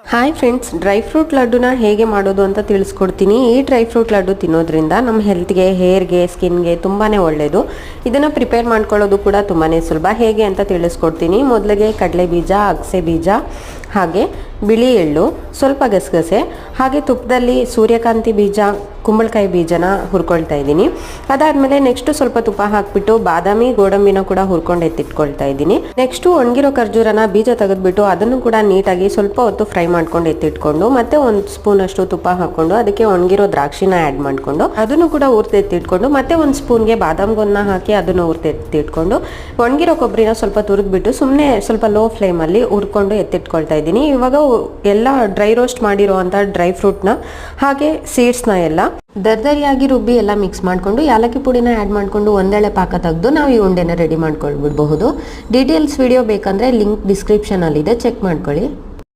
Hi friends, dry fruit ಲಡ್ಡುನ ಹೇಗೆ ಮಾಡೋದು ಅಂತ ತಿಳಿಸ್ಕೊಡ್ತೀನಿ. ಈ ಡ್ರೈ ಫ್ರೂಟ್ ಲಡ್ಡು ತಿನ್ನೋದ್ರಿಂದ ನಮ್ಮ ಹೆಲ್ತ್ಗೆ, ಹೇರ್ಗೆ, ಸ್ಕಿನ್ಗೆ ತುಂಬಾ ಒಳ್ಳೆಯದು. ಇದನ್ನು ಪ್ರಿಪೇರ್ ಮಾಡ್ಕೊಳ್ಳೋದು ಕೂಡ ತುಂಬಾ ಸುಲಭ. ಹೇಗೆ ಅಂತ ತಿಳಿಸ್ಕೊಡ್ತೀನಿ. ಮೊದಲಿಗೆ ಕಡಲೆ ಬೀಜ, ಅಗಸೆ ಬೀಜ, ಹಾಗೆ ಬಿಳಿ ಎಳ್ಳು, ಸ್ವಲ್ಪ ಗಸಗಸೆ, ಹಾಗೆ ತುಪ್ಪದಲ್ಲಿ ಸೂರ್ಯಕಾಂತಿ ಬೀಜ, ಕುಂಬಳಕಾಯಿ ಬೀಜನ ಹುರ್ಕೊಳ್ತಾ ಇದ್ದೀನಿ. ಅದಾದಮೇಲೆ ನೆಕ್ಸ್ಟು ಸ್ವಲ್ಪ ತುಪ್ಪ ಹಾಕಿಬಿಟ್ಟು ಬಾದಾಮಿ, ಗೋಡಂಬಿನ ಕೂಡ ಹುರ್ಕೊಂಡು ಎತ್ತಿಟ್ಕೊಳ್ತಾ ಇದ್ದೀನಿ. ನೆಕ್ಸ್ಟು ಒಣಗಿರೋ ಖರ್ಜೂರನ ಬೀಜ ತೆಗೆದ್ಬಿಟ್ಟು ಅದನ್ನು ಕೂಡ ನೀಟಾಗಿ ಸ್ವಲ್ಪ ಹೊತ್ತು ಫ್ರೈ ಮಾಡ್ಕೊಂಡು ಎತ್ತಿಟ್ಕೊಂಡು, ಮತ್ತೆ ಒಂದು ಸ್ಪೂನ್ ಅಷ್ಟು ತುಪ್ಪ ಹಾಕ್ಕೊಂಡು ಅದಕ್ಕೆ ಒಣಗಿರೋ ದ್ರಾಕ್ಷಿನ ಆ್ಯಡ್ ಮಾಡಿಕೊಂಡು ಅದನ್ನು ಕೂಡ ಹುರ್ದು ಎತ್ತಿಟ್ಕೊಂಡು, ಮತ್ತೆ ಒಂದು ಸ್ಪೂನ್ಗೆ ಬಾದಾಮ್ ಗೊನ್ನ ಹಾಕಿ ಅದನ್ನು ಹುರ್ದು ಎತ್ತಿಟ್ಕೊಂಡು, ಒಣಗಿರೋ ಕೊಬ್ಬರಿನ ಸ್ವಲ್ಪ ತುರಿದ್ಬಿಟ್ಟು ಸುಮ್ಮನೆ ಸ್ವಲ್ಪ ಲೋ ಫ್ಲೇಮಲ್ಲಿ ಹುರ್ಕೊಂಡು ಎತ್ತಿಟ್ಕೊಳ್ತಾ ಇದ್ದೀನಿ. ಇವಾಗ ಎಲ್ಲ ಡ್ರೈ ರೋಸ್ಟ್ ಮಾಡಿರೋ ಅಂಥ ಡ್ರೈ ಫ್ರೂಟ್ನ ಹಾಗೆ ಸೀಡ್ಸ್ನ ಎಲ್ಲ ದರ್ದರಿಯಾಗಿ ರುಬ್ಬಿ ಎಲ್ಲ ಮಿಕ್ಸ್ ಮಾಡಿಕೊಂಡು ಯಾಲಕ್ಕಿ ಪುಡಿನ ಆ್ಯಡ್ ಮಾಡಿಕೊಂಡು ಒಂದೆಳೆ ಪಾಕ ತೆಗೆದು ನಾವು ಈ ಉಂಡೆನ ರೆಡಿ ಮಾಡ್ಕೊಳ್ಬಿಡಬಹುದು. ಡೀಟೇಲ್ಸ್ ವಿಡಿಯೋ ಬೇಕಂದರೆ ಲಿಂಕ್ ಡಿಸ್ಕ್ರಿಪ್ಷನಲ್ಲಿದೆ, ಚೆಕ್ ಮಾಡ್ಕೊಳ್ಳಿ.